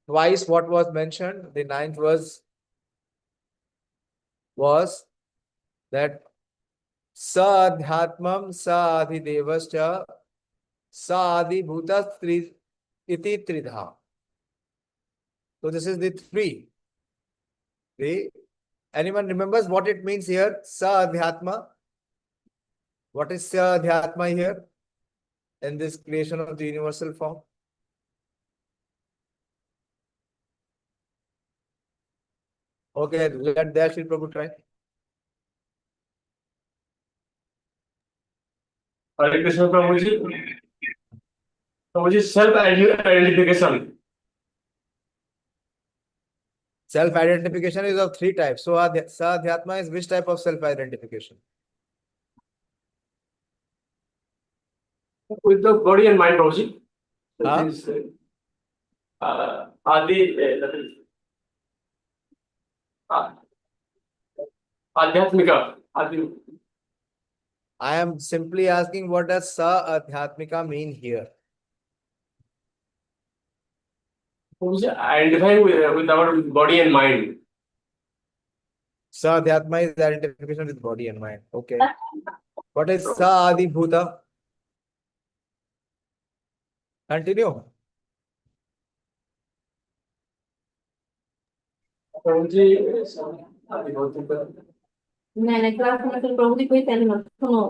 twice what was mentioned. The ninth was that sa adhyatmam sa adhidevascha sa adhibhuta iti tridha. So this is the three. Anyone remembers what it means here? Sa adhyatma. What is sa adhyatma here in this creation of the universal form? Okay, let Dayashri Prabhu try. Hare Krishna Prabhuji. Prabhuji, self-identification. Self-identification is of three types. So Sadhyatma is which type of self-identification? With the body and mind, Prabhuji. Huh? That is, that is, Adhyatmika. I am simply asking what does Sa-Adhyatmika mean here? Identifying with our body and mind. Sa-Adhyatma is identification with body and mind. Okay. What is Sa-Adi-Bhuta? Continue. नहीं class में तो प्रभु जी कोई तैयारी मत सुनो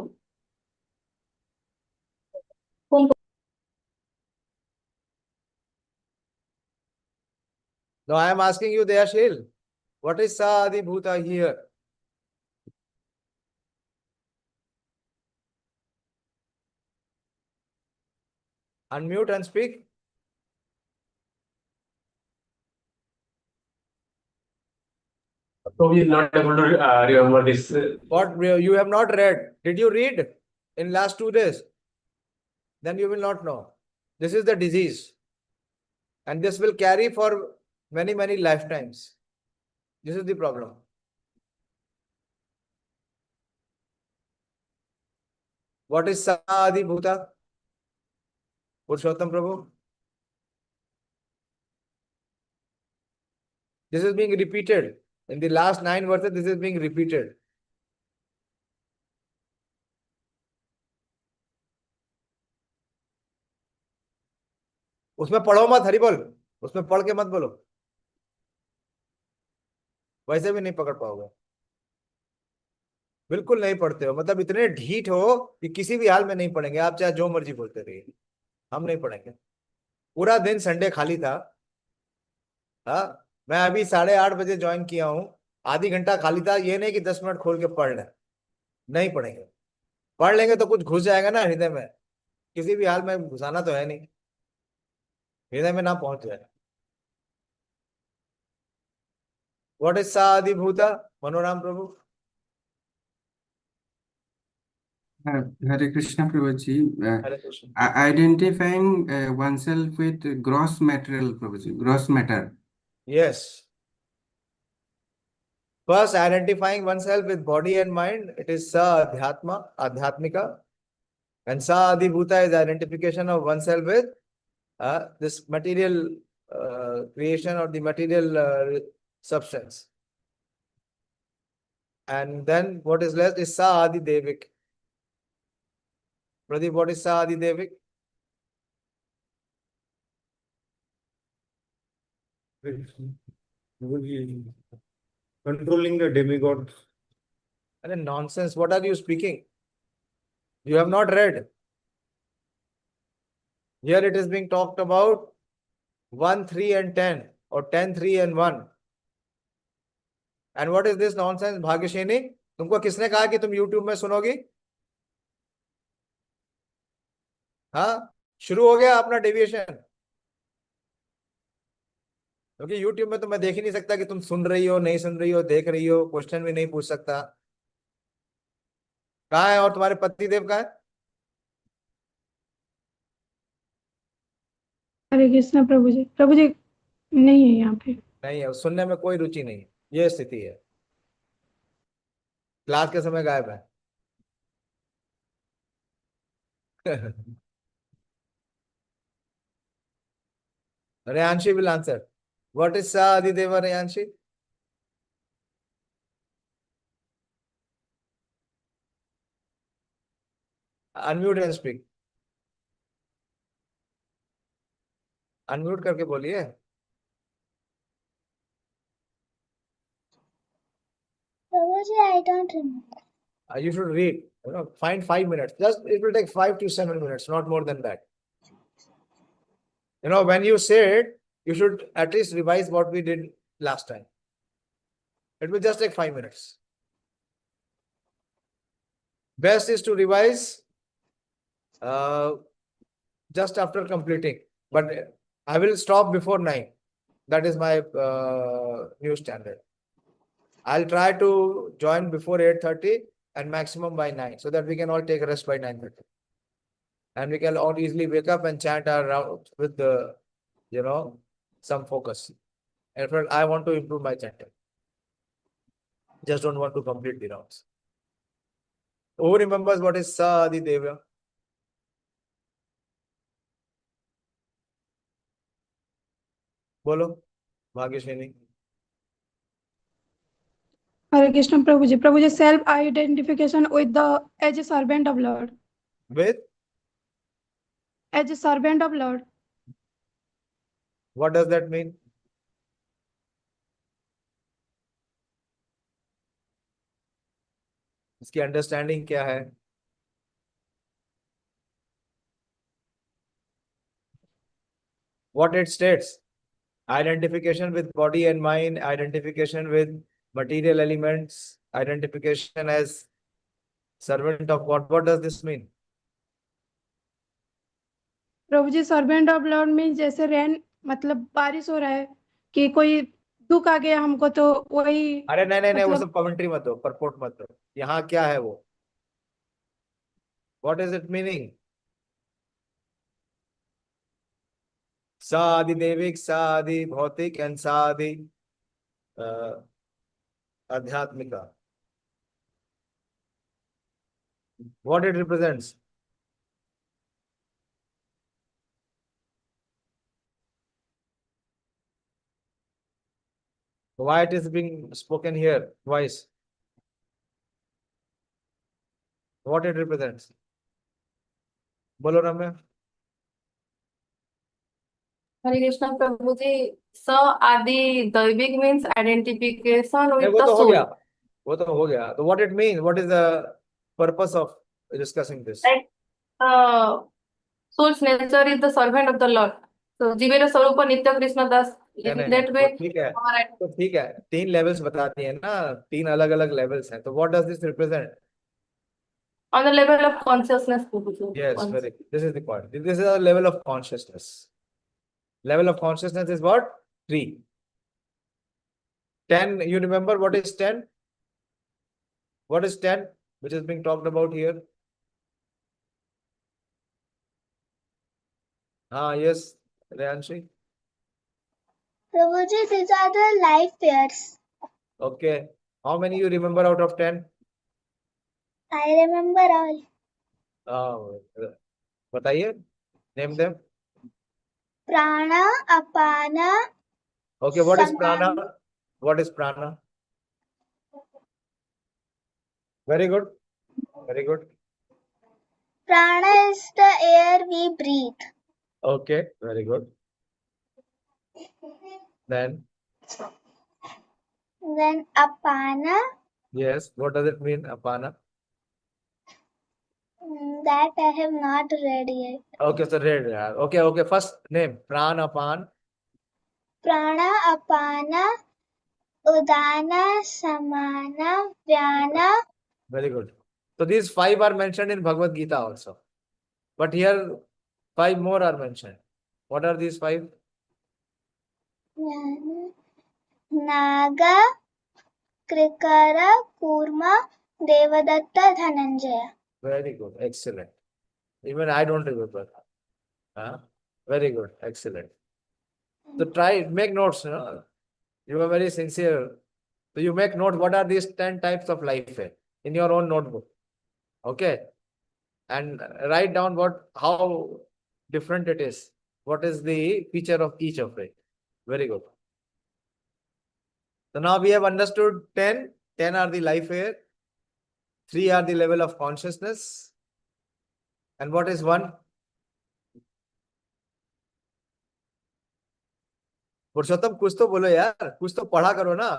No, I am asking you, Dayashil. What is Sa-Adi-Bhuta here? Unmute and speak. So we are not able to remember this. What you have not read? Did you read in last 2 days? Then you will not know. This is the disease. And this will carry for many, many lifetimes. This is the problem. What is Sa-Adi Bhuta? Purushottam Prabhu? This is being repeated. In the last 9 verses, this is being repeated. उसमें पढ़ो मत हरि बोल उसमें पढ़ के मत बोलो वैसे भी नहीं पकड़ पाओगे बिल्कुल नहीं पढ़ते हो मतलब इतने ढीठ हो कि किसी भी हाल में नहीं पढ़ेंगे आप चाहे जो मर्जी बोलते रहिए हम नहीं पढ़ेंगे पूरा दिन संडे खाली था हाँ मैं अभी 8:30 बजे ज्वाइन किया हूँ आधी घंटा खाली था ये नहीं कि 10 मिनट खोल के पढ़ लें नहीं पढ़ेंगे पढ़ लेंगे तो कुछ घुस जाएगा ना हृदय में किसी भी हाल में घुसाना तो है नहीं हृदय में ना पहुंच जाए व्हाट इज सा भूता मनोराम प्रभु Hare Krishna Prabhuji, Hare Krishna identifying oneself with gross material, Prabhuji, gross matter. Yes. First, identifying oneself with body and mind, it is Sa-Adhyatma, Adhyatmika. And Sa-Adhibhuta is identification of oneself with this material creation or the material substance. And then what is left is Sa-Adi-Devik. Pradeep, what is Sa-Adi-Devik? Controlling the demigod. And nonsense, what are you speaking? You have not read. Here it is being talked about 1, 3 and 10 or 10, 3 and 1. And what is this nonsense, भाग्यशेनी? तुमको किसने कहा कि तुम YouTube में सुनोगी? हाँ शुरू हो गया अपना डेविएशन क्योंकि YouTube में तो मैं देख ही नहीं सकता कि तुम सुन रही हो नहीं सुन रही हो देख रही हो क्वेश्चन भी नहीं पूछ सकता कहाँ है और तुम्हारे पति देव कहाँ है हरे कृष्णा प्रभु जी नहीं है यहाँ पे नहीं है सुनने में कोई रुचि नहीं है ये स्थिति है क्लास के समय गायब है Rehanshi will answer. What is Sa Adideva, Rayanshi? Unmute and speak. Unmute करके बोलिए. Prabhuji, I don't remember. You should read. Find 5 minutes. Just it will take 5 to 7 minutes, not more than that. When you say it, you should at least revise what we did last time. It will just take 5 minutes. Best is to revise just after completing. But I will stop before 9. That is my new standard. I'll try to join before 8:30 and maximum by 9, so that we can all take a rest by 9:30. And we can all easily wake up and chant our round with the, some focus. In fact, I want to improve my chanting. Just don't want to complete the rounds. Who remembers what is Sa Adi Deva? Bolo, Bhagyashini. Hare Krishna Prabhuji. Prabhuji, self-identification with the as a servant of Lord. With? As a servant of Lord. What does that mean? इसकी understanding क्या है? What it states? Identification with body and mind, identification with material elements, identification as servant of God. What does this mean? प्रभु जी, servant of lord mean जैसे rain, मतलब बारिश हो रहा है कि कोई दुख आ गया हमको, तो वही. अरे नहीं, वो मतलब सब कमेंट्री मत दो, परपोर्ट मत दो. यहाँ क्या है वो? What is it meaning? Sa Adi Devik, Sa Adi Bhautik, and Sa Adi Adhyatmika. What it represents? Why it is being spoken here twice? What it represents? Bolo Ramya. Hare Krishna Prabhuji. So Adi Daivik means identification नहीं, with वो the तो हो soul. गया. वो तो हो गया. So what it means? What is the purpose of discussing this? Like soul's nature is the servant of the Lord. So Jivera Sarupa Nitya Krishna Das. नहीं, In नहीं, that तो way, ठीक है. our तो ठीक है. 3 levels बताती है ना. 3 अलग अलग levels हैं. तो what does this represent? on the level of consciousness, Prabhuji. Yes, very good. This is the point. This is a level of consciousness. Level of consciousness is what? 3. 10, you remember what is 10? What is 10, which is being talked about here? Yes, Rayanshi. Prabhuji, these are the life pairs. Okay. How many you remember out of 10? I remember all. बताइए. Name them. Prana, Apana, Okay, what is Samana. prana? What is prana? Very good. Very good. Prana is the air we breathe. Okay, very good. Then, Then Apana, yes, what does it mean, apana? that I have not read yet. Okay, so read. Okay, first name, pranapan. Prana, Apana, Udana, Samana, Vyana. Very good. So these 5 are mentioned in Bhagavad Gita also. But here 5 more are mentioned. What are these 5? Vyana, Naga, Krikara, Kurma, Devadatta, Dhananjaya. Very good. Excellent. Even I don't remember. Very good. Excellent. So try, make notes. You are very sincere. So you make note what are these 10 types of life in your own notebook. Okay. And write down how different it is. What is the feature of each of it. Very good. So now we have understood 10. 10 are the life air. 3 are the level of consciousness. And what is 1? पुरुषोत्तम कुछ तो बोलो यार, कुछ तो पढ़ा करो ना।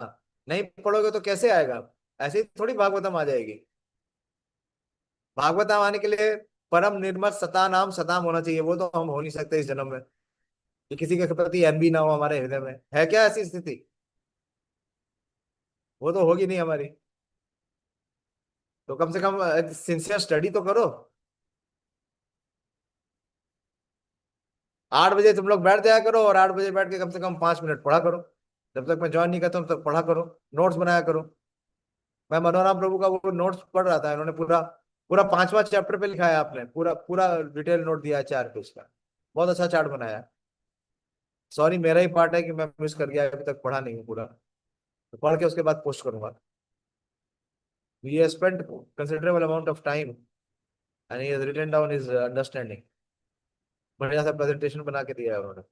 नहीं पढ़ोगे तो कैसे आएगा? ऐसे ही थोड़ी भागवतम आ जाएगी। भागवतम आने के लिए परम निर्मल सता नाम सताम होना चाहिए। वो तो हम हो नहीं सकते इस जन्म में। कि किसी के प्रति एनबी ना हो हमारे हृदय में, है क्या ऐसी स्थिति? वो तो होगी नहीं हमारी। तो कम से कम सिंसियर स्टडी तो करो। 8 बजे तुम लोग बैठ जाया करो और 8 बजे बैठ के कम से कम 5 मिनट पढ़ा करो। जब तक मैं ज्वाइन नहीं करता हूं तब तक पढ़ा करो, नोट्स बनाया करो। मैं मनोराम प्रभु का वो नोट्स पढ़ रहा था, इन्होंने पूरा पूरा 5वां चैप्टर पे लिखा है, आपने पूरा पूरा डिटेल नोट दिया है 4 पेज का। बहुत अच्छा चार्ट बनाया है। सॉरी, मेरा ही पार्ट है कि मैं मिस कर गया, अभी तक पढ़ा नहीं हूँ पूरा। तो पढ़ के उसके बाद पोस्ट करूंगा। We have spent considerable amount of time and he has written down his understanding. बढ़िया सा प्रेजेंटेशन बना के दिया है उन्होंने।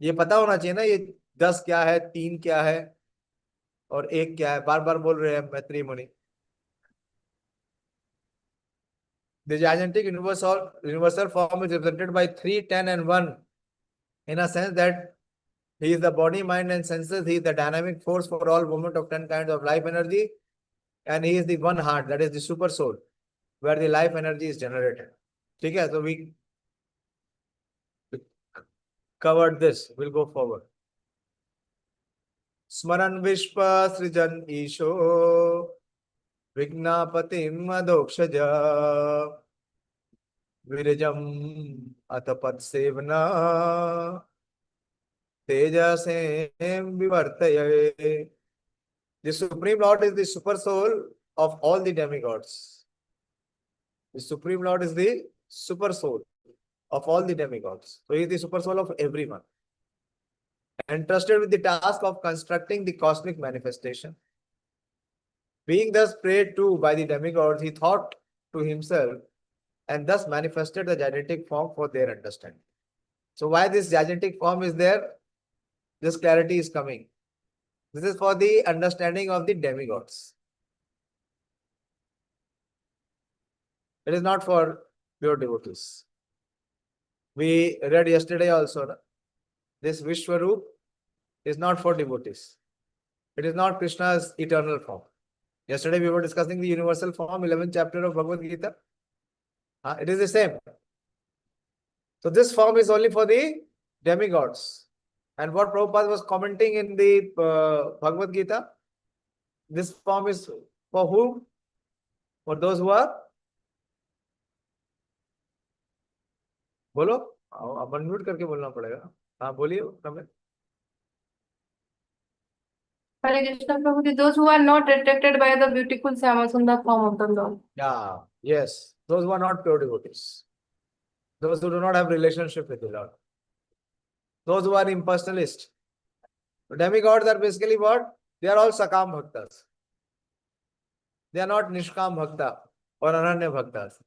ये पता होना चाहिए ना, ये 10 क्या है, 3 क्या है और 1 क्या है। बार बार बोल रहे हैं मैत्री मुनि। The gigantic universal form is represented by 3, 10 and 1 in a sense that he is the body, mind and senses. He is the dynamic force for all movement of 10 kinds of life energy, and he is the one heart, that is the super soul, where the life energy is generated. ठीक है, so we covered this. We'll go forward. स्मरन् विश्व सृजन् ईशो विज्ञापतिम् अधोक्षज विरजम् अतपत् सेवना तेजसे विवर्तये. The Supreme Lord is the super soul of all the demigods. The Supreme Lord is the super soul of all the demigods. So he is the super soul of everyone. Entrusted with the task of constructing the cosmic manifestation. Being thus prayed to by the demigods, he thought to himself and thus manifested the gigantic form for their understanding. So why this gigantic form is there? This clarity is coming. This is for the understanding of the demigods. It is not for pure devotees. We read yesterday also, this Vishwaroop is not for devotees. It is not Krishna's eternal form. Yesterday we were discussing the universal form, 11th chapter of Bhagavad Gita. It is the same. So this form is only for the demigods. And what Prabhupada was commenting in the Bhagavad Gita, this form is for whom? For those who are? बोलो, अब unmute करके बोलना पड़ेगा। हाँ बोलिए Ramesh. Hare Krishna Prabhuji, those who are not attracted by the beautiful Syamasundar form of the Lord. Yeah, yes, those who are not pure devotees, those who do not have relationship with the Lord, those who are impersonalist. Demigods are basically what? They are all Sakam Bhaktas. They are not Nishkam Bhakta or Ananya Bhaktas.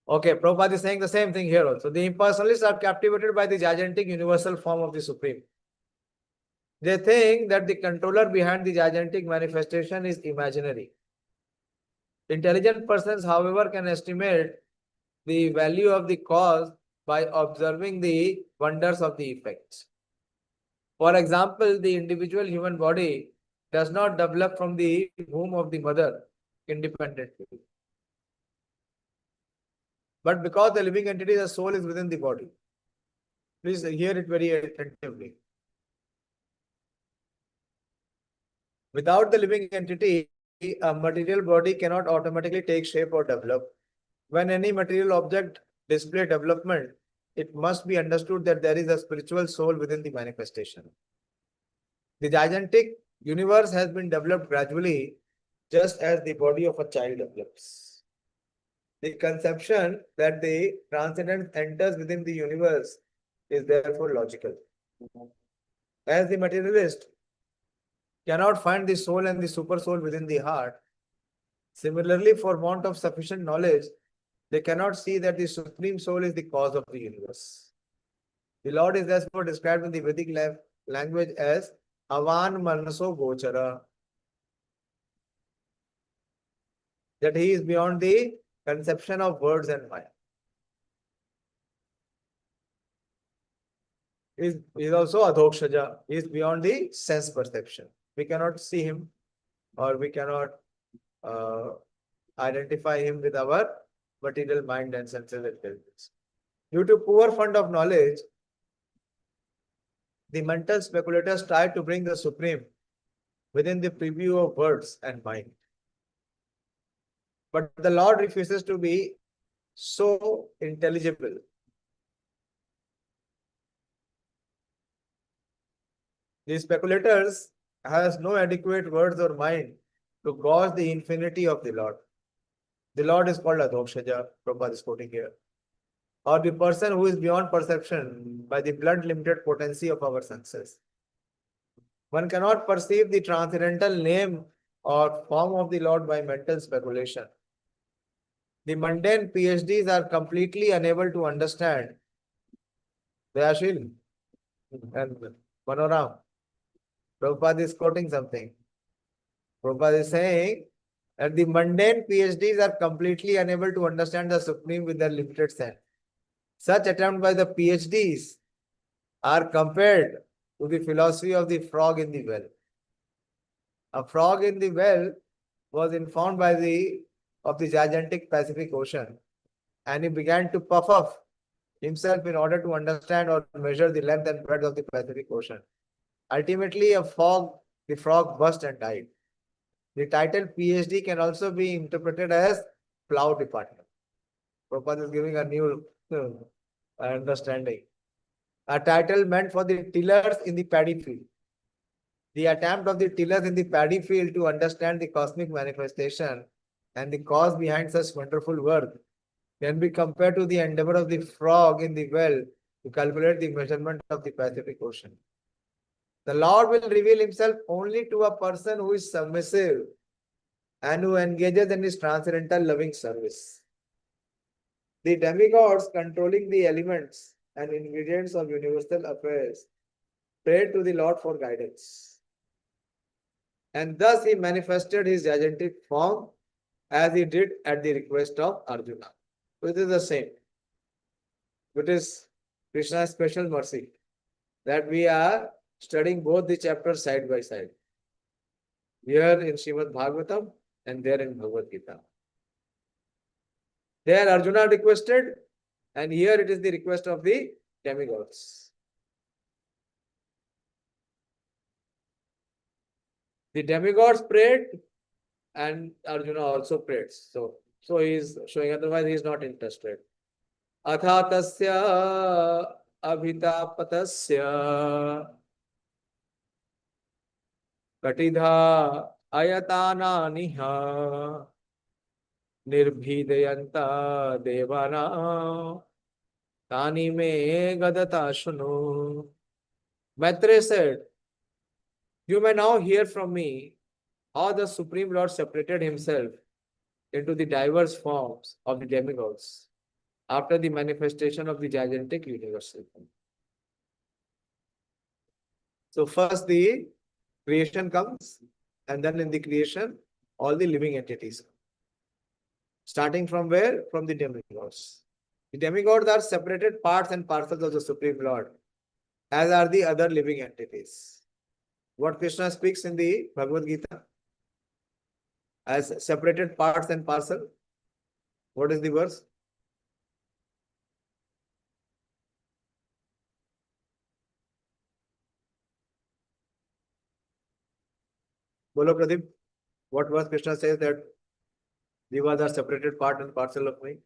Okay, Prabhupada is saying the same thing here also. The impersonalists are captivated by the gigantic universal form of the Supreme. They think that the controller behind the gigantic manifestation is imaginary. Intelligent persons, however, can estimate the value of the cause by observing the wonders of the effects. For example, the individual human body does not develop from the womb of the mother independently. But because the living entity, the soul is within the body. Please hear it very attentively. Without the living entity, a material body cannot automatically take shape or develop. When any material object displays development, it must be understood that there is a spiritual soul within the manifestation. The gigantic universe has been developed gradually, just as the body of a child develops. The conception that the transcendence enters within the universe is therefore logical. As the materialist cannot find the soul and the super soul within the heart, similarly, for want of sufficient knowledge, they cannot see that the Supreme Soul is the cause of the universe. The Lord is therefore described in the Vedic language as Avan Manaso Gochara. That he is beyond the conception of words and mind. He is also Adhokshaja. He is beyond the sense perception. We cannot see him, or we cannot identify him with our material mind and senses intelligence. Due to poor fund of knowledge, the mental speculators try to bring the Supreme within the preview of words and mind. But the Lord refuses to be so intelligible. The speculators has no adequate words or mind to gauge the infinity of the Lord. The Lord is called Adhokshaja, Prabhupada is quoting here, or the person who is beyond perception by the blunt limited potency of our senses. One cannot perceive the transcendental name or form of the Lord by mental speculation. The mundane PhDs are completely unable to understand. Dayashil and Manoram. Prabhupada is quoting something. Prabhupada is saying that the mundane PhDs are completely unable to understand the Supreme with their limited sense. Such attempt by the PhDs are compared to the philosophy of the frog in the well. A frog in the well was informed of the gigantic Pacific Ocean, and he began to puff up himself in order to understand or measure the length and breadth of the Pacific Ocean. Ultimately, the frog burst and died. The title PhD can also be interpreted as plow department. Prabhupada is giving a new understanding. A title meant for the tillers in the paddy field. The attempt of the tillers in the paddy field to understand the cosmic manifestation and the cause behind such wonderful work can be compared to the endeavor of the frog in the well to calculate the measurement of the Pacific Ocean. The Lord will reveal himself only to a person who is submissive and who engages in his transcendental loving service. The demigods controlling the elements and ingredients of universal affairs prayed to the Lord for guidance. And thus he manifested his gigantic form as he did at the request of Arjuna. So it is the same. It is Krishna's special mercy that we are studying both the chapters side by side. Here in Srimad Bhagavatam and there in Bhagavad Gita. There Arjuna requested, and here it is the request of the demigods. The demigods prayed and Arjuna also prayed. So he is showing, otherwise he is not interested. Atha tasya abhitapatasya katidha ayatana niha nirbhidayanta devana tani me gadata shunu. Maitreya said, you may now hear from me how the Supreme Lord separated himself into the diverse forms of the demigods after the manifestation of the gigantic universal. So first the creation comes, and then in the creation all the living entities come. Starting from where? From the demigods. The demigods are separated parts and parcels of the Supreme Lord, as are the other living entities. What Krishna speaks in the Bhagavad Gita as separated parts and parcel. What is the verse? Bolo Pradeep. What verse Krishna says that Devas are separated part and parcel of me?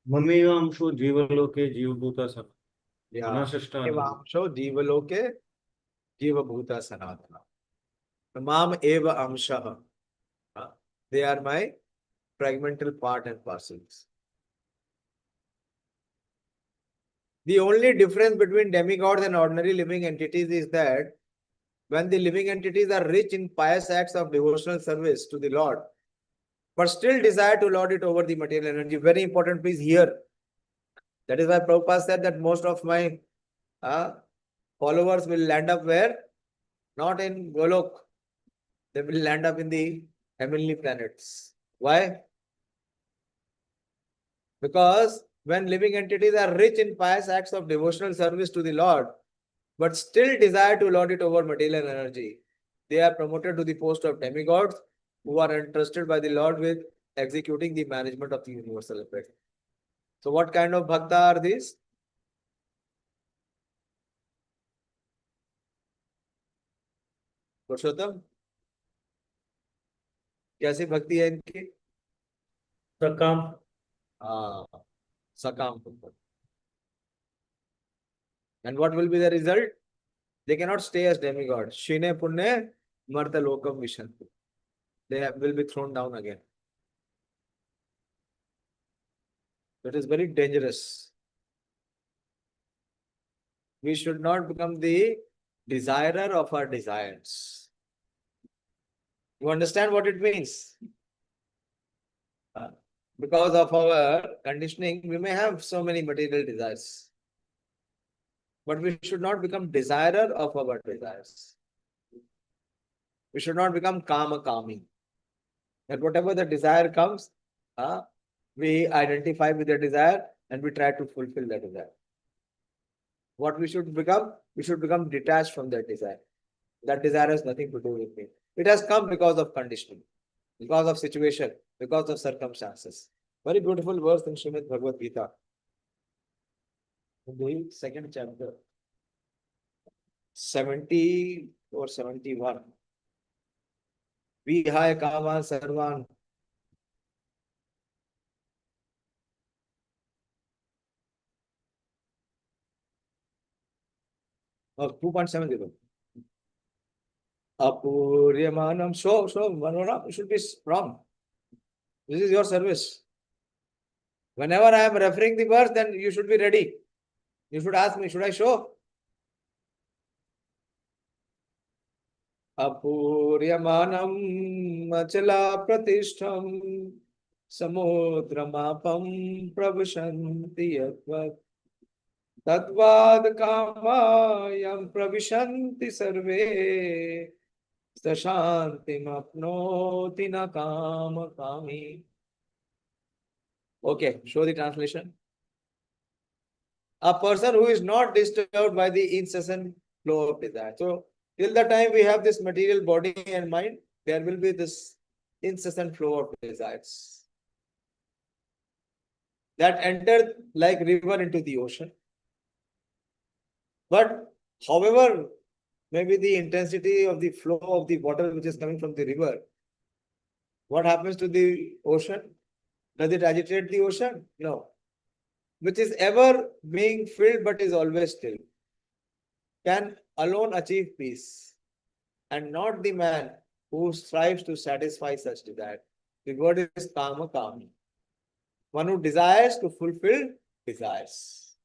ममेव अंशो जीवलोके जीवभूता sun Yeah. अनाशिष्टा Amsho Jivaloke Jivabhuta Sanatana. Mam Eva Amsha. They are my fragmental part and parcels. The only difference between demigods and ordinary living entities is that when the living entities are rich in pious acts of devotional service to the Lord, but still desire to lord it over the material energy. Very important, please hear. That is why Prabhupada said that most of my followers will land up where? Not in Golok. They will land up in the heavenly planets. Why? Because when living entities are rich in pious acts of devotional service to the Lord, but still desire to lord it over material energy, they are promoted to the post of demigods who are entrusted by the Lord with executing the management of the universal affairs. So what kind of bhakta are these? पुरुषोत्तम, कैसी भक्ति है इनकी? सकाम हाँ, सकाम भक्ति. And what will be the result? They cannot stay as demigods. Shine punne marta lokam vishanti. They will be thrown down again. That is very dangerous. We should not become the desirer of our desires. You understand what it means? Because of our conditioning, we may have so many material desires. But we should not become desirer of our desires. We should not become kama kami. That whatever the desire comes, we identify with the desire and we try to fulfill that desire. What we should become? We should become detached from that desire. That desire has nothing to do with me. It has come because of conditioning, because of situation, because of circumstances. Very beautiful verse in Srimad Bhagavad Gita. In the second chapter, 70 or 71. Vihaya kama sarvan. Oh, 2.70. Apuryamanam. So, Manora, you should be strong. This is your service. Whenever I am referring the verse, then you should be ready. You should ask me, should I show? Apuryamanam achala pratishtham samudramapam pravashanti yatvat tadvad kamayam pravishanti sarve sashantim apnoti na kama kami. Okay, show the translation. A person who is not disturbed by the incessant flow of desire. So, till the time we have this material body and mind, there will be this incessant flow of desires that enter like river into the ocean. But however, maybe the intensity of the flow of the water which is coming from the river, what happens to the ocean? Does it agitate the ocean? No. Which is ever being filled but is always still, can alone achieve peace, and not the man who strives to satisfy such desire. The word is kama kami. One who desires to fulfill desires.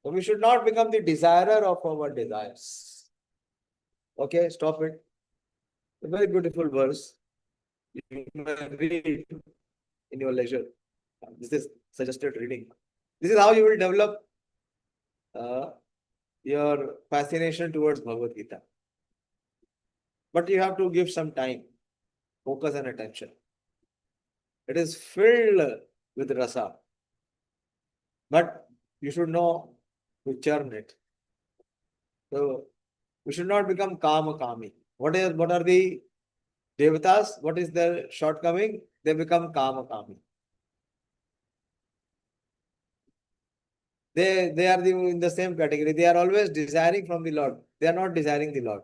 So we should not become the desirer of our desires. Okay, stop it. A very beautiful verse. You may read in your leisure. This is suggested reading. This is how you will develop your fascination towards Bhagavad Gita. But you have to give some time, focus and attention. It is filled with rasa. But you should know to churn it. So we should not become kama kami. What are the devatas? What is their shortcoming? They become kama kami. They are in the same category. They are always desiring from the Lord. They are not desiring the Lord.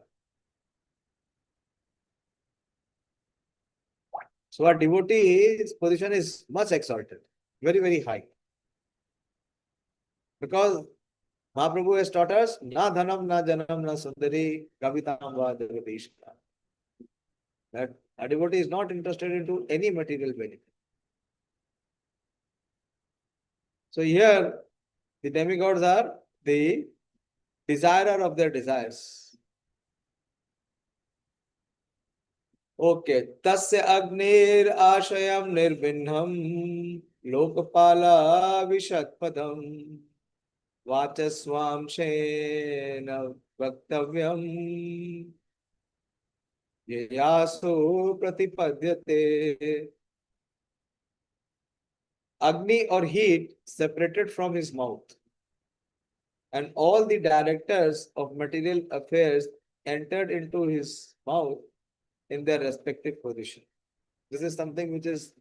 So our devotee's position is much exalted, very, very high. Because Mahaprabhu has taught us, na dhanam, na janam, na sundari, kavitam va devadishka. That a devotee is not interested into any material benefit. So here, the demigods are the desirer of their desires. Okay. Tasya agnir ashayam nirbinham लोकपाला विशत्पदम वाचस्वांशेन वक्तव्यम ययासो प्रतिपद्यते. Agni or heat separated from his mouth, and all the directors of material affairs entered into his mouth in their respective position. This is something which is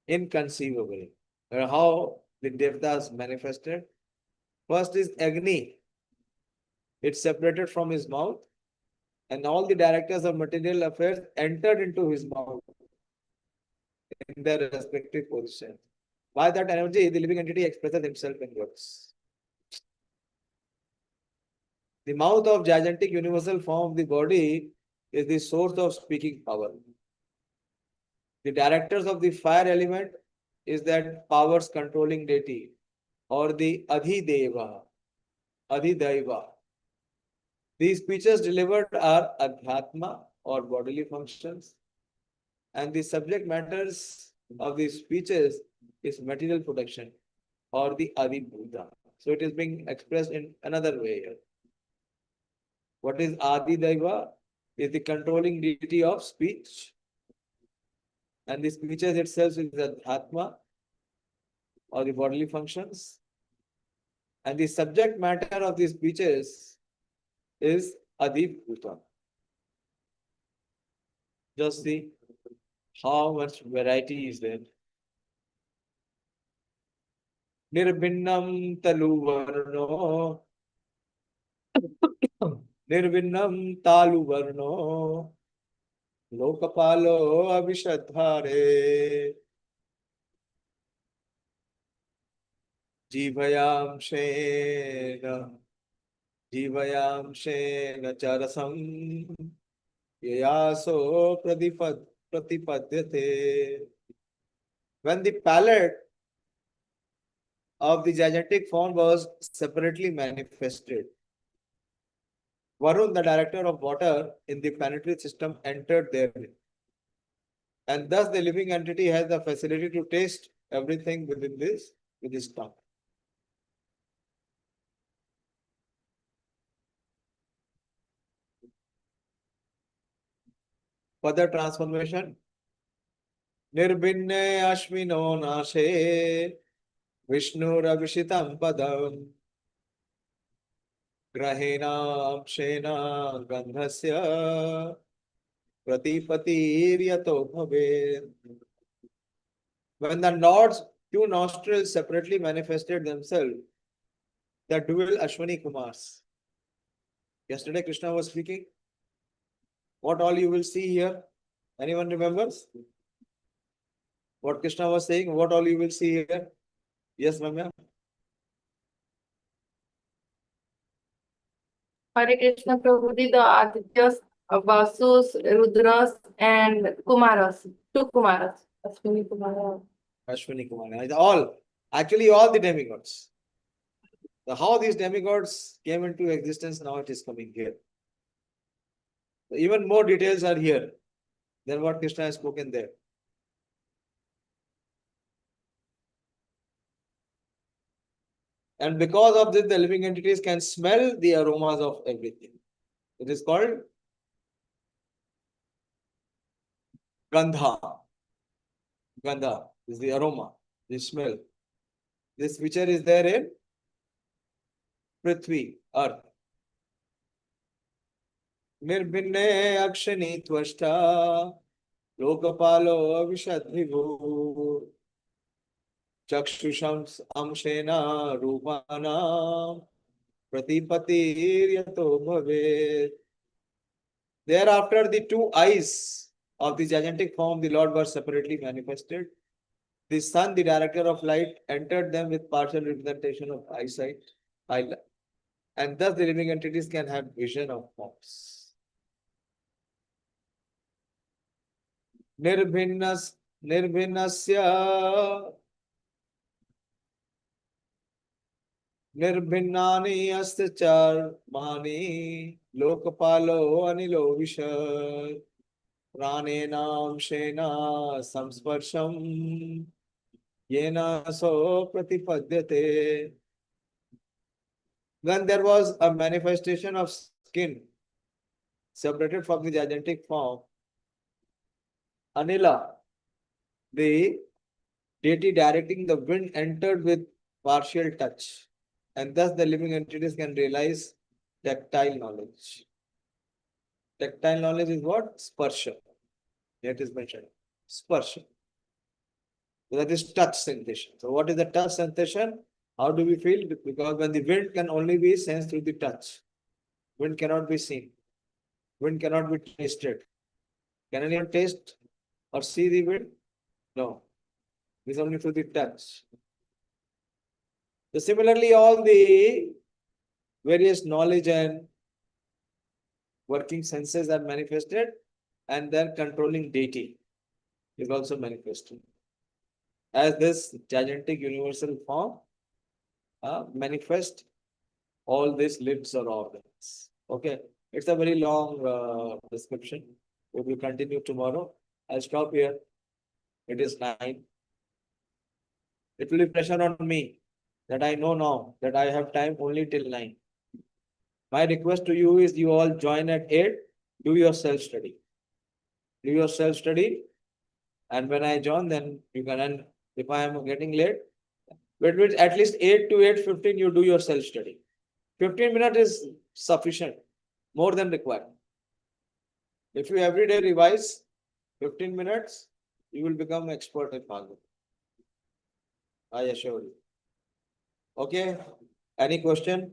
inconceivable. How the Devtas manifested. First is Agni. It separated from his mouth, and all the directors of material affairs entered into his mouth in their respective positions. By that energy, the living entity expresses himself in words. The mouth of gigantic universal form of the body is the source of speaking power. The directors of the fire element is that powers controlling deity or the Adhideva, Adhidaiva. These speeches delivered are Adhyatma or bodily functions, and the subject matters of these speeches is material production or the Adibhuta. So it is being expressed in another way here. What is Adidaiva? Is the controlling deity of speech, and the speeches itself is the Atma or the bodily functions, and the subject matter of these speeches is Adibhuta. Just see how much variety is there. Nirbhinnam taluvarno, Nirbhinnam taluvarno, Lokapalo abhishadhare, Jivayam shena, Jivayam shena charasam, Yayaso pratipadyate. When the palate of the gigantic form was separately manifested, Varun, the director of water in the planetary system, entered therein. And thus the living entity has the facility to taste everything within this with his tongue. Further transformation. Nirbhinne ashmino nashe Vishnuravishitam padam Grahena Shena Gandhasya Pratipatiryato bhavet. When the Lord's two nostrils separately manifested themselves, the dual Ashwani Kumars. Yesterday Krishna was speaking. What all you will see here? Anyone remembers? What Krishna was saying? What all you will see here? Yes, Mamya? Hare Krishna Prabhuji, the Adityas, Vasus, Rudras, and Kumaras. Two Kumaras. Ashwini Kumara. Ashwani Kumar. Actually all the demigods. How these demigods came into existence, now it is coming here. Even more details are here than what Krishna has spoken there. And because of this, the living entities can smell the aromas of everything. It is called Gandha. Gandha is the aroma, the smell. This feature is there in Prithvi, earth. Nirbhinne akshani tvashta lokapalo vishadvivu chakshusham amshena rupana pratipatiryato bhavet. Thereafter, the two eyes of the gigantic form of the Lord were separately manifested. The sun, the director of light, entered them with partial representation of eyesight, and thus the living entities can have vision of forms. Nirbhinnasya Nirbhinnani astachar mani lokapalo anilo vishad प्राणेनांशेन संस्पर्शम येन सो प्रतिपद्यते. When there was a manifestation of skin separated from the gigantic form, Anila, the deity directing the wind, entered with partial touch, and thus the living entities can realize tactile knowledge. Tactile knowledge is what? Sparsha. That is mentioned. Sparsha. So that is touch sensation. So what is the touch sensation? How do we feel? Because when the wind can only be sensed through the touch. Wind cannot be seen. Wind cannot be tasted. Can anyone taste or see the wind? No. It is only through the touch. So similarly, all the various knowledge and working senses are manifested, and their controlling deity is also manifested. As this gigantic universal form manifest all these limbs or organs. Okay, it's a very long description. We will continue tomorrow. I'll stop here. It is 9. It will be pressure on me that I know now that I have time only till 9. My request to you is you all join at 8. Do your self-study. Do your self-study. And when I join, then you can, and if I am getting late, between at least 8 to 8:15, you do your self-study. 15 minutes is sufficient, more than required. If you every day revise 15 minutes, you will become expert in Bhagavatam. I assure you. Okay? Any question?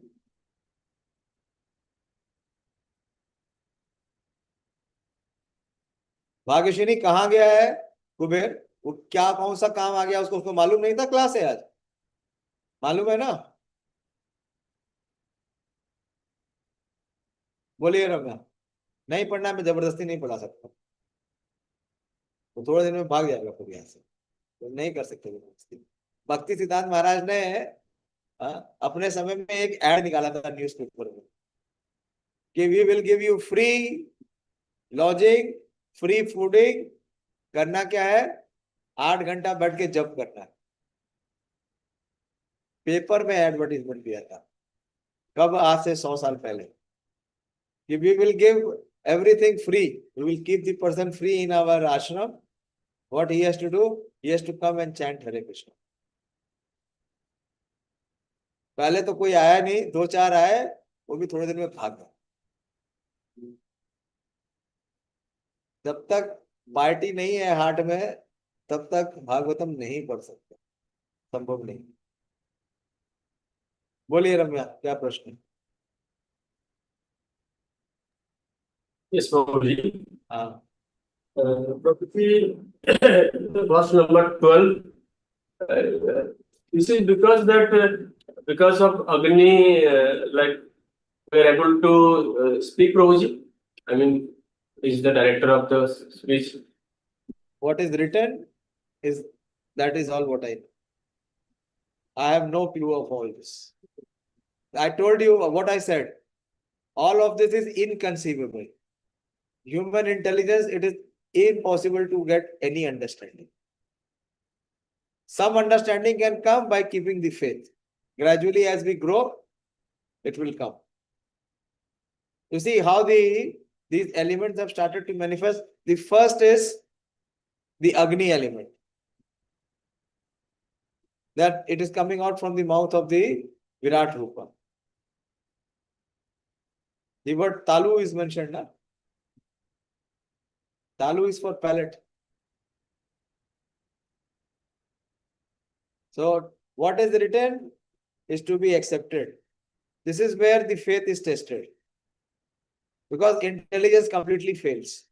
Bhagyashree कहाँ गया है कुबेर? वो क्या कौन सा काम आ गया उसको? उसको मालूम नहीं था क्लास है आज? मालूम है ना? बोलिए रम्या. नहीं पढ़ना है, मैं जबरदस्ती नहीं पढ़ा सकता. तो थोड़े दिन में भाग जाएगा फिर यहाँ से. तो नहीं कर सकते जबरदस्ती. भक्ति सिद्धांत महाराज ने अपने समय में एक एड निकाला था न्यूज़पेपर में कि we will give you free lodging, free fooding. करना क्या है? 8 घंटा बैठ के जप करना है. पेपर में एडवर्टीजमेंट दिया था. कब? आज से 100 साल पहले. कि we will give everything free. We will keep the person free in our ashram. What he has to do? He has to come and chant Hare Krishna. पहले तो कोई आया नहीं, 2-4 आए, वो भी थोड़े दिन में भाग गए. जब तक पार्टी नहीं है हार्ट में, तब तक भागवतम नहीं पढ़ सकते. संभव नहीं. बोलिए रम्या, क्या प्रश्न है? Yes, Prabhuji. हाँ. Prabhuji, verse number 12. This is because that because of Agni, like we are able to speak, Prabhuji. I mean, is the director of the speech. What is written is that is all what I know. I have no clue of all this. I told you what I said. All of this is inconceivable. Human intelligence, it is impossible to get any understanding. Some understanding can come by keeping the faith. Gradually, as we grow, it will come. You see how these elements have started to manifest. The first is the Agni element. That it is coming out from the mouth of the Virat Rupa. The word Talu is mentioned, na? Talu is for palate. So what is written is to be accepted. This is where the faith is tested. Because intelligence completely fails.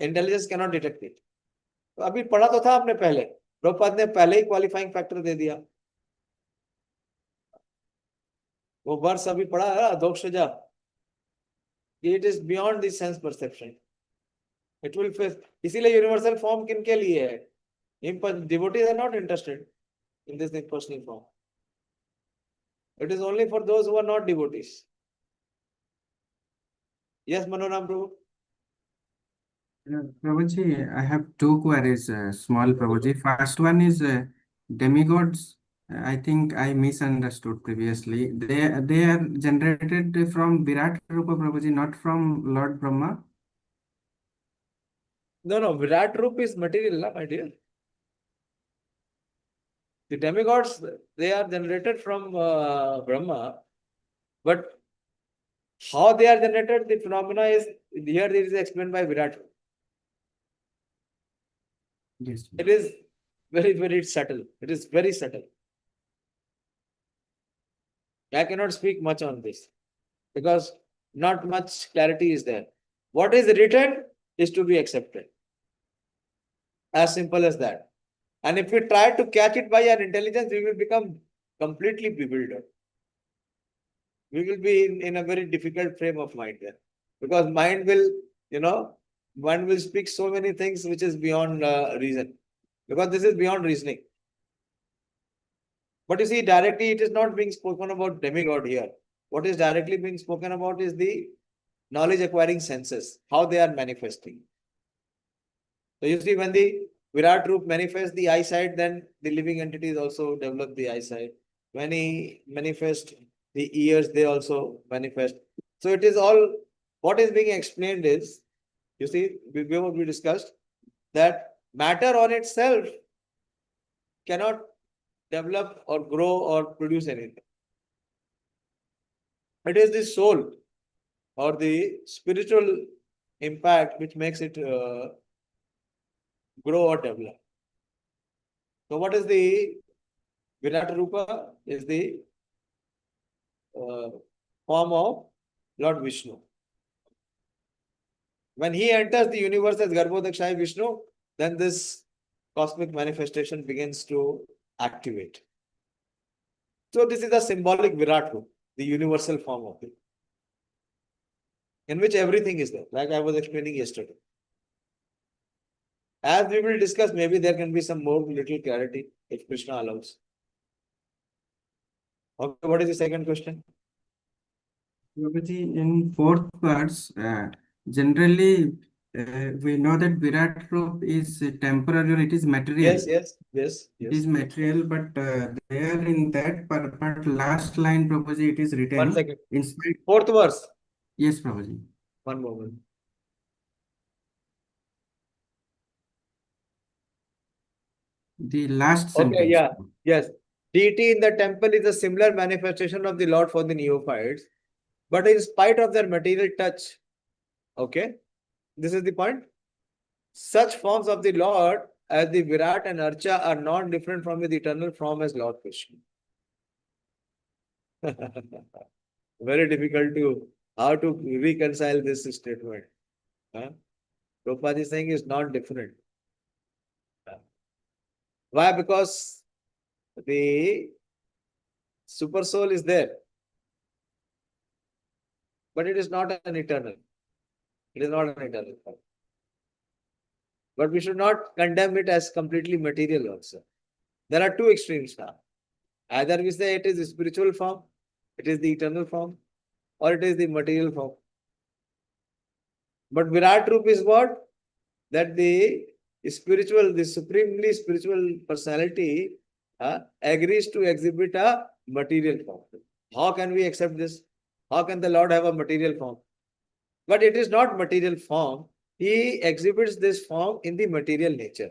Intelligence cannot detect it. तो अभी पढ़ा तो था आपने पहले. प्रभुपाद ने पहले ही qualifying factor दे दिया. वो वर्ष अभी पढ़ा है अधोक्षजा. It is beyond the sense perception. It will face. इसीलिए यूनिवर्सल फॉर्म किनके लिए है? Devotees are not interested in this impersonal form. It is only for those who are not devotees. Yes, Manoram Prabhu. Prabhuji, I have two queries, small Prabhuji. First one is demigods. I think I misunderstood previously. They are generated from Virat Rupa Prabhuji, not from Lord Brahma. No, Virat Rup is material, my dear. The demigods, they are generated from Brahma, but how they are generated, the phenomena is here. It is explained by Virat. Yes. It is very subtle. It is very subtle. I cannot speak much on this because not much clarity is there. What is written is to be accepted. As simple as that. And if we try to catch it by our intelligence, we will become completely bewildered. We will be in a very difficult frame of mind there. Because mind will, one will speak so many things which is beyond reason. Because this is beyond reasoning. But you see, directly it is not being spoken about demigod here. What is directly being spoken about is the knowledge acquiring senses, how they are manifesting. So you see, when the Virat Roop manifests the eyesight, then the living entities also develop the eyesight. When he manifests the ears, they also manifest. So it is all, what is being explained is, you see, before we discussed, that matter on itself cannot develop or grow or produce anything. It is the soul or the spiritual impact which makes it grow or develop. So what is the Virat Rupa? Is the form of Lord Vishnu. When he enters the universe as Garbhodakshaya Vishnu, then this cosmic manifestation begins to activate. So this is the symbolic Virat Rupa, the universal form of it, in which everything is there, like I was explaining yesterday. As we will discuss, maybe there can be some more little clarity if Krishna allows. Okay, what is the second question? Prabhuji, in fourth verse, generally we know that Virat Rup is temporary, or it is material. Yes. It is material, but there in that part, last line, Prabhuji, it is written. 1 second. In spite. Fourth verse. Yes, Prabhuji. One moment. The last Okay, sentence. yeah. Yes. Deity in the temple is a similar manifestation of the Lord for the neophytes, but in spite of their material touch, okay, this is the point. Such forms of the Lord as the Virat and Archa are not different from the eternal form as Lord Krishna. Very difficult to how to reconcile this statement. Huh? Prabhupada is saying is not different. Why? Because the super soul is there, but it is not an eternal. It is not an eternal form. But we should not condemn it as completely material also. There are two extremes now. Either we say it is the spiritual form, it is the eternal form, or it is the material form. But Virat Rup is what? That the spiritual, the supremely spiritual personality agrees to exhibit a material form. How can we accept this? How can the Lord have a material form? But it is not material form. He exhibits this form in the material nature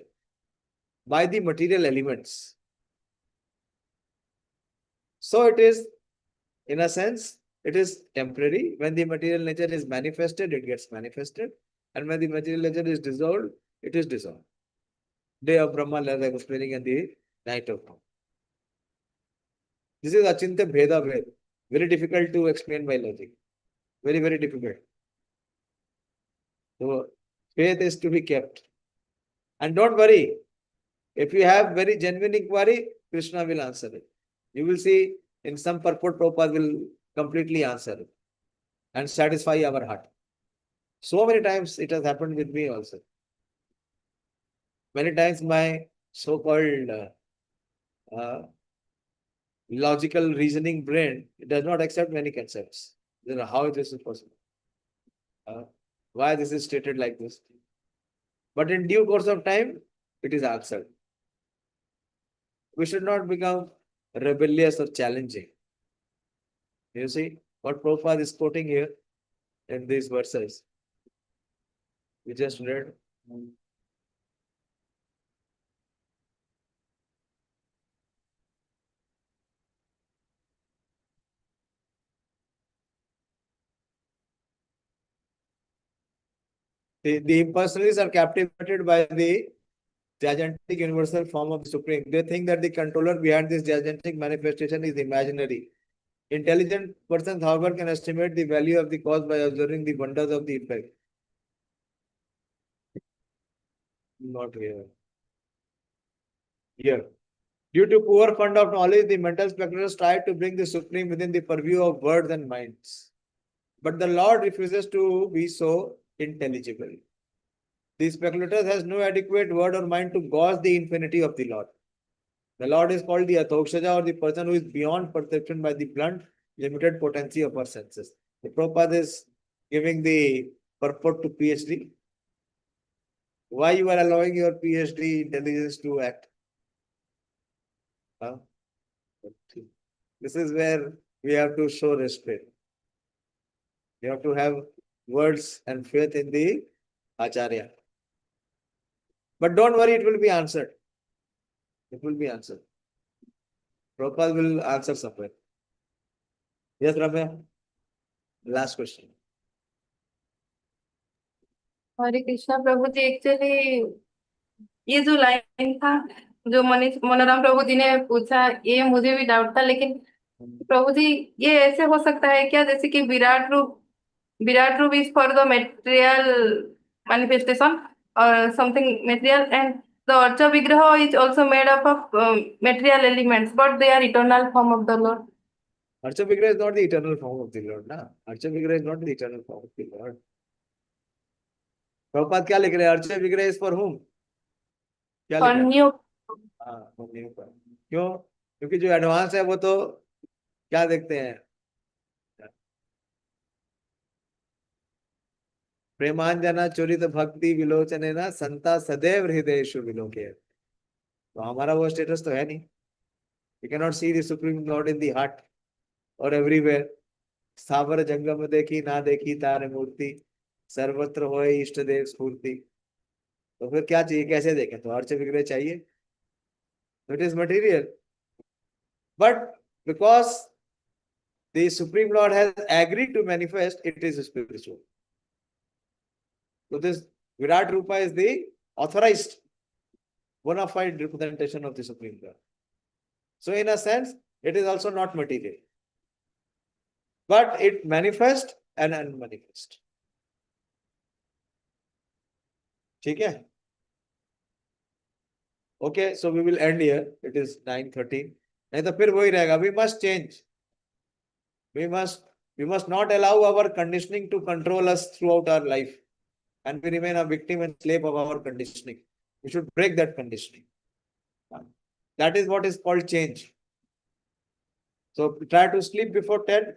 by the material elements. So it is, in a sense, it is temporary. When the material nature is manifested, it gets manifested. And when the material nature is dissolved, it is dissolved. Day of Brahma, as I was explaining, and the night of Brahma. This is Achintya Bheda Bhed. Very difficult to explain by logic. Very difficult. So faith is to be kept. And don't worry. If you have very genuine inquiry, Krishna will answer it. You will see in some purport Prabhupada will completely answer it and satisfy our heart. So many times it has happened with me also. Many times my so-called logical reasoning brain, it does not accept many concepts. Then how this is possible? Why this is stated like this? But in due course of time, it is answered. We should not become rebellious or challenging. You see what Prabhupada is quoting here in these verses. We just read. The impersonalists are captivated by the gigantic universal form of the Supreme. They think that the controller behind this gigantic manifestation is imaginary. Intelligent persons, however, can estimate the value of the cause by observing the wonders of the effect. Not here. Here. Due to poor fund of knowledge, the mental speculators try to bring the Supreme within the purview of words and minds. But the Lord refuses to be so intelligible. The speculator has no adequate word or mind to gauge the infinity of the Lord. The Lord is called the Athokshaja, or the person who is beyond perception by the blunt, limited potency of our senses. The Prabhupada is giving the purport to PhD. Why you are allowing your PhD intelligence to act? This is where we have to show respect. You have to have words and faith in the Acharya. But don't worry, it will be answered. It will be answered. Prabhupada will answer somewhere. Yes, Ramya? Last question. Hare Krishna Prabhu ji, actually ये जो line था जो मनोराम प्रभु जी ने पूछा, ये मुझे भी doubt था, लेकिन प्रभु जी ये ऐसे हो सकता है क्या, जैसे कि virat rupa is for the material manifestation और something material, and the archa vigraha is also made up of material elements, but they are eternal form of the lord. Archa Vigraha is not the eternal form of the Lord. Na? Archa Vigraha is not the eternal form of the Lord. Prabhupada क्या लिख रहे हैं? Archa Vigraha is for whom? क्या लिख for रहे हैं? New. हाँ, for new पर. क्यों? क्योंकि जो एडवांस है वो तो क्या देखते हैं? प्रेमांजना चोरित भक्ति विलोचने ना संता सदैव हृदयेषु विलोके. तो हमारा वो स्टेटस तो है नहीं. We cannot see the Supreme Lord in the heart or everywhere. स्थावर जंगम देखी ना देखी तार मूर्ति, सर्वत्र होए इष्ट देव स्फूर्ति. तो फिर क्या चाहिए? कैसे देखें? तो अर्च विग्रह चाहिए. So it is material. But because the Supreme Lord has agreed to manifest, it is spiritual. So this Virat Rupa is the authorized, bona fide representation of the Supreme Lord. So in a sense, it is also not material. But it manifests and unmanifest. ठीक है? Okay, so we will end here. It is 9:13. नहीं तो फिर वही रहेगा. We must change. We must not allow our conditioning to control us throughout our life, and we remain a victim and slave of our conditioning. We should break that conditioning. That is what is called change. So try to sleep before 10.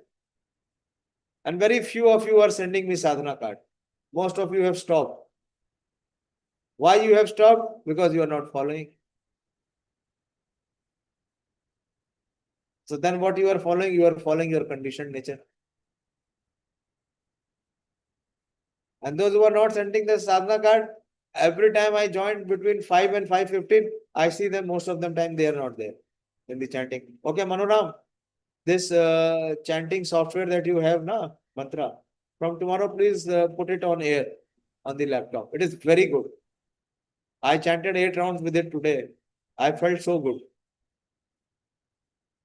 And very few of you are sending me sadhana card. Most of you have stopped. Why you have stopped? Because you are not following. So then what you are following? You are following your conditioned nature. And those who are not sending the sadhana card, every time I join between 5 and 5:15, I see them, most of them time they are not there in the chanting. Okay, Manoram, this chanting software that you have, na, mantra, from tomorrow, please put it on air on the laptop. It is very good. I chanted 8 rounds with it today. I felt so good.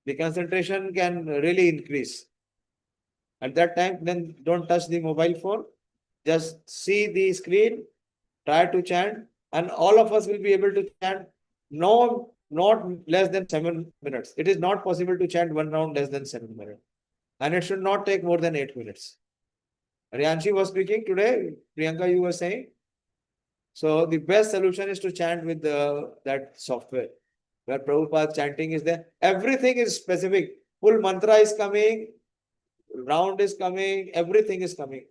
The concentration can really increase. At that time, then don't touch the mobile phone. Just see the screen, try to chant, and all of us will be able to chant no, not less than 7 minutes. It is not possible to chant one round less than 7 minutes. And it should not take more than 8 minutes. Riyanshi was speaking today. Priyanka, you were saying. So the best solution is to chant with that software where Prabhupada chanting is there. Everything is specific. Full mantra is coming, round is coming, everything is coming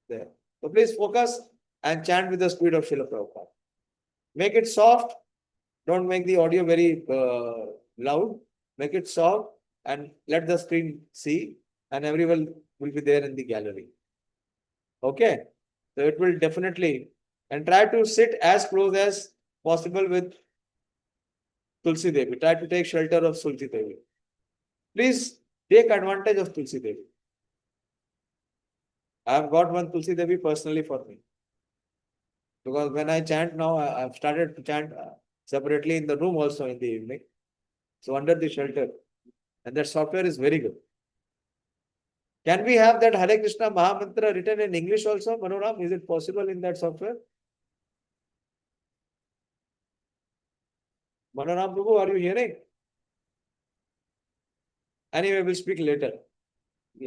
there. So please focus and chant with the speed of Srila Prabhupada. Make it soft. Don't make the audio very loud. Make it soft and let the screen see, and everyone will be there in the gallery. Okay? So it will definitely, and try to sit as close as possible with Tulsi Devi. Try to take shelter of Tulsi Devi. Please take advantage of Tulsi Devi. I have got one Tulsi Devi personally for me. Because when I chant now, I've started to chant separately in the room also in the evening. So under the shelter. And that software is very good. Can we have that Hare Krishna Mahamantra written in English also, Manoram? Is it possible in that software? Manoram Prabhu, are you hearing? Anyway, we'll speak later.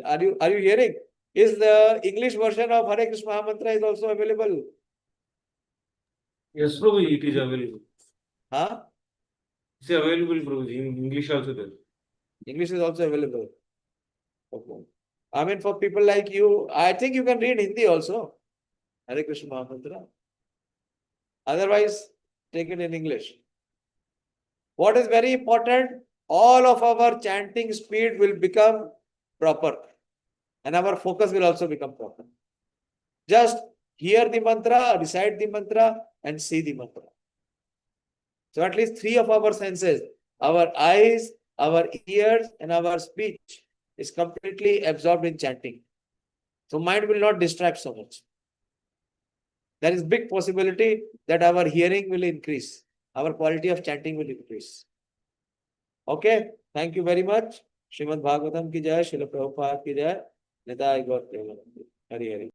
Are you hearing? Is the English version of Hare Krishna Mahamantra is also available? Yes, Prabhuji, it is available. Huh? It's available, Prabhuji, in English also there. English is also available. Okay. I mean, for people like you, I think you can read Hindi also. Hare Krishna Mahamantra. Otherwise, take it in English. What is very important, all of our chanting speed will become proper. And our focus will also become proper. Just hear the mantra, recite the mantra, and see the mantra. So at least 3 of our senses, our eyes, our ears, and our speech is completely absorbed in chanting. So mind will not distract so much. There is big possibility that our hearing will increase. Our quality of chanting will increase. Okay, thank you very much. Srimad Bhagavatam ki jai, Srila Prabhupada ki jai. Nitai Gaur Premanandi. Hari Hari.